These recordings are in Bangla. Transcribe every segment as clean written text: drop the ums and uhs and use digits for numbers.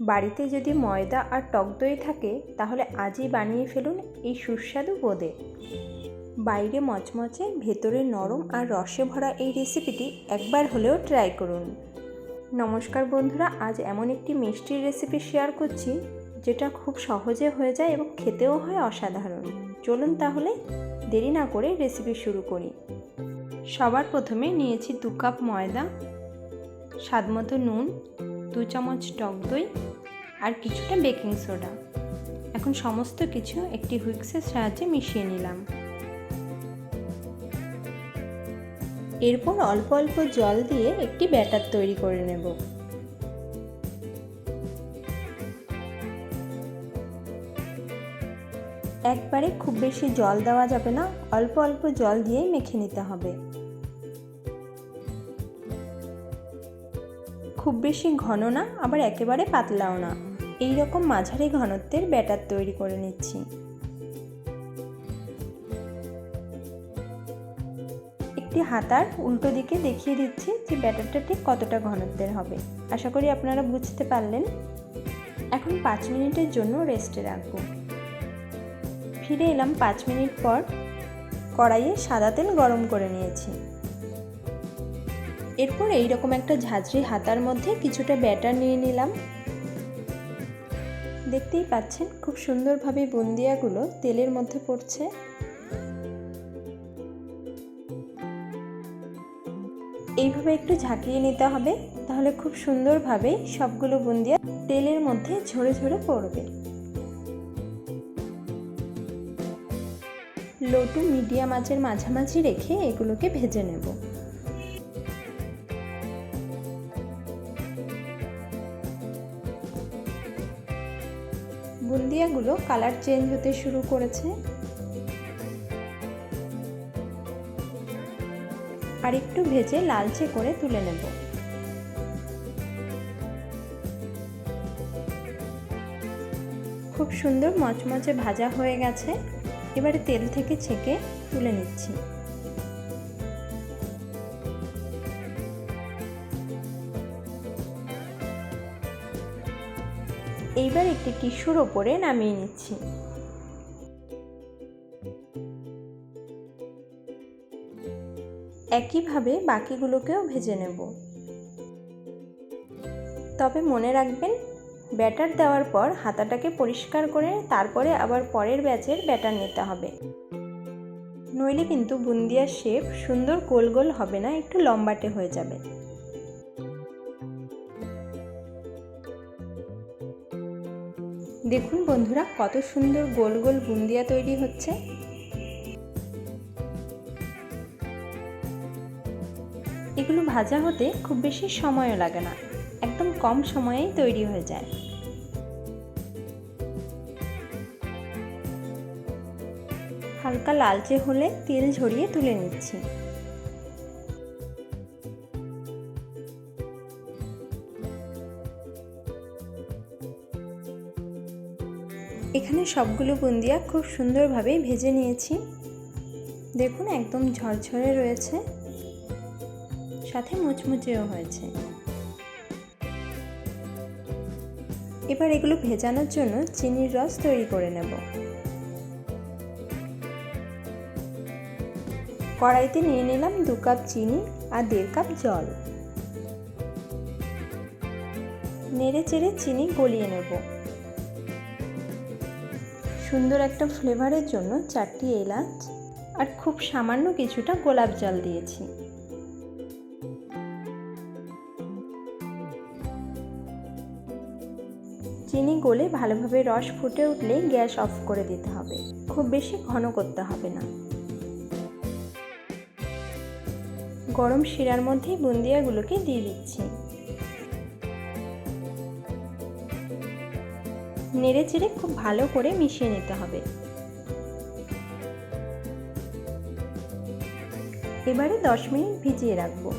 বাড়িতে যদি ময়দা আর টক দই থাকে তাহলে আজই বানিয়ে ফেলুন এই সুস্বাদু বোঁদে। বাইরে মচমচে ভেতরে নরম আর রসে ভরা এই রেসিপিটি একবার হলেও ট্রাই করুন। নমস্কার বন্ধুরা, আজ এমন একটি মিষ্টির রেসিপি শেয়ার করছি যেটা খুব সহজে হয়ে যায় এবং খেতেও হয় অসাধারণ। চলুন তাহলে দেরি না করে রেসিপি শুরু করি। সবার প্রথমে নিয়েছি 2 কাপ ময়দা, স্বাদমতো নুন, 2 চামচ টক দই আর কিছুটা বেকিং সোডা। এখন সমস্ত কিছু একটি হুইস্কের সাহায্যে মিশিয়ে নিলাম। এরপর অল্প অল্প জল দিয়ে একটি ব্যাটার তৈরি করে নেব। একবারে খুব বেশি জল দেওয়া যাবে না, অল্প অল্প জল দিয়েই মেখে নিতে হবে। খুব বেশি ঘন না, আবার একেবারে পাতলাও না, এই রকম মাঝারি ঘনত্বের ব্যাটার তৈরি করে নিচ্ছি। একটি হাতার উল্টো দিকে দেখিয়ে দিচ্ছি যে ব্যাটারটা ঠিক কতটা ঘনত্বের হবে। আশা করি আপনারা বুঝতে পারলেন। এখন 5 মিনিটের জন্য রেস্টে রাখব। ফিরে এলাম 5 মিনিট পর। কড়াইয়ে সাদা তেল গরম করে নিয়েছি। এরপর এইরকম একটা ঝাঁঝরি হাতার মধ্যে কিছুটা ব্যাটার নিয়ে নিলাম। দেখতেই পাচ্ছেন খুব সুন্দরভাবে বুন্দিয়াগুলো তেলের মধ্যে পড়ছে। এইভাবে একটু ঝাঁকিয়ে নিতে হবে, তাহলে খুব সুন্দরভাবে সবগুলো বুন্দিয়া তেলের মধ্যে ঝরে ঝরে পড়বে। লো টু মিডিয়াম আঁচের মাঝামাঝি রেখে এগুলোকে ভেজে নেব। বুন্দিয়াগুলো কালার চেঞ্জ হতে শুরু করেছে। আর একটু ভেজে লালচে করে তুলে নেব। খুব সুন্দর মচমচে ভাজা হয়ে গেছে। এবারে তেল থেকে ছেঁকে তুলে নিচ্ছি। এইবার একটি টিস্যুর ওপরে নামিয়ে নিচ্ছি। একইভাবে বাকিগুলোকেও ভেজে নেব। তবে মনে রাখবেন, ব্যাটার দেওয়ার পর হাতাটাকে পরিষ্কার করে তারপরে আবার পরের ব্যাচের ব্যাটার নিতে হবে, নইলে কিন্তু বুন্দিয়ার শেপ সুন্দর গোল গোল হবে না, একটু লম্বাটে হয়ে যাবে। দেখুন বন্ধুরা, কত সুন্দর গোল গোল বুন্দিয়া তৈরি হচ্ছে। এগুলো ভাজা হতে খুব বেশি সময়ও লাগে না, একদম কম সময়েই তৈরি হয়ে যায়। হালকা লালচে হলে তেল ঝরিয়ে তুলে নিচ্ছি। এখানে সবগুলো বুন্দিয়া খুব সুন্দরভাবে ভেজে নিয়েছি। দেখুন একদম ঝরঝরে রয়েছে, সাথে মুচমুচেও হয়েছে। এবার এগুলো ভেজানোর জন্য চিনির রস তৈরি করে নেব। কড়াইতে নিয়ে নিলাম 2 কাপ চিনি আর 1.5 কাপ জল। নেড়ে চেড়ে চিনি গলিয়ে নেব। সুন্দর একটা ফ্লেভারের জন্য 4টি এলাচ আর খুব সামান্য কিছুটা গোলাপ জল দিয়েছি। চিনি গলে ভালোভাবে রস ফুটে উঠলে গ্যাস অফ করে দিতে হবে, খুব বেশি ঘন করতে হবে না। গরম শিরার মধ্যে বুন্দিয়াগুলোকে দিয়ে দিচ্ছি। নেড়ে চেড়ে খুব ভালো করে মিশিয়ে নিতে হবে। এবারে 10 মিনিট ভিজিয়ে রাখবো।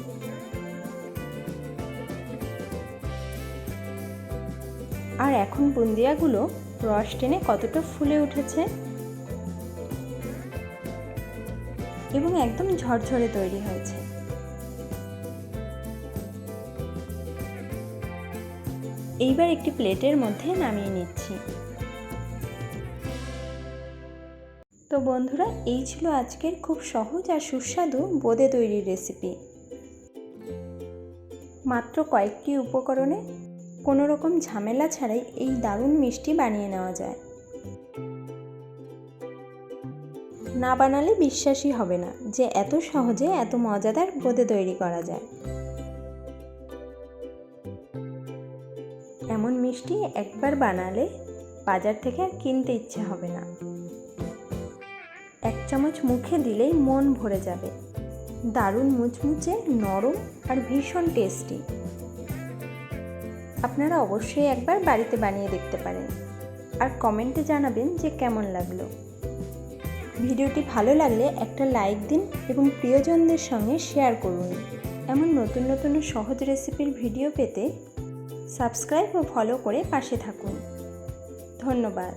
আর এখন বুন্দিয়াগুলো রস টেনে কতটা ফুলে উঠেছে এবং একদম ঝরঝরে তৈরি হয়েছে। এইবার একটি প্লেটের মধ্যে নামিয়ে নিচ্ছি। তো বন্ধুরা, এই ছিল আজকের খুব সহজ আর সুস্বাদু বোঁদে তৈরির রেসিপি। মাত্র কয়েকটি উপকরণে কোনো রকম ঝামেলা ছাড়াই এই দারুণ মিষ্টি বানিয়ে নেওয়া যায়। না বানালে বিশ্বাসই হবে না যে এত সহজে এত মজাদার বোঁদে তৈরি করা যায়। এমন মিষ্টি একবার বানালে বাজার থেকে আর কিনতে ইচ্ছে হবে না। এক চামচ মুখে দিলেই মন ভরে যাবে। দারুণ মুচমুচে, নরম আর ভীষণ টেস্টি। আপনারা অবশ্যই একবার বাড়িতে বানিয়ে দেখতে পারেন আর কমেন্টে জানাবেন যে কেমন লাগলো। ভিডিওটি ভালো লাগলে একটা লাইক দিন এবং প্রিয়জনদের সঙ্গে শেয়ার করুন। এমন নতুন নতুন সহজ রেসিপির ভিডিও পেতে সাবস্ক্রাইব ও ফলো করে পাশে থাকুন। ধন্যবাদ।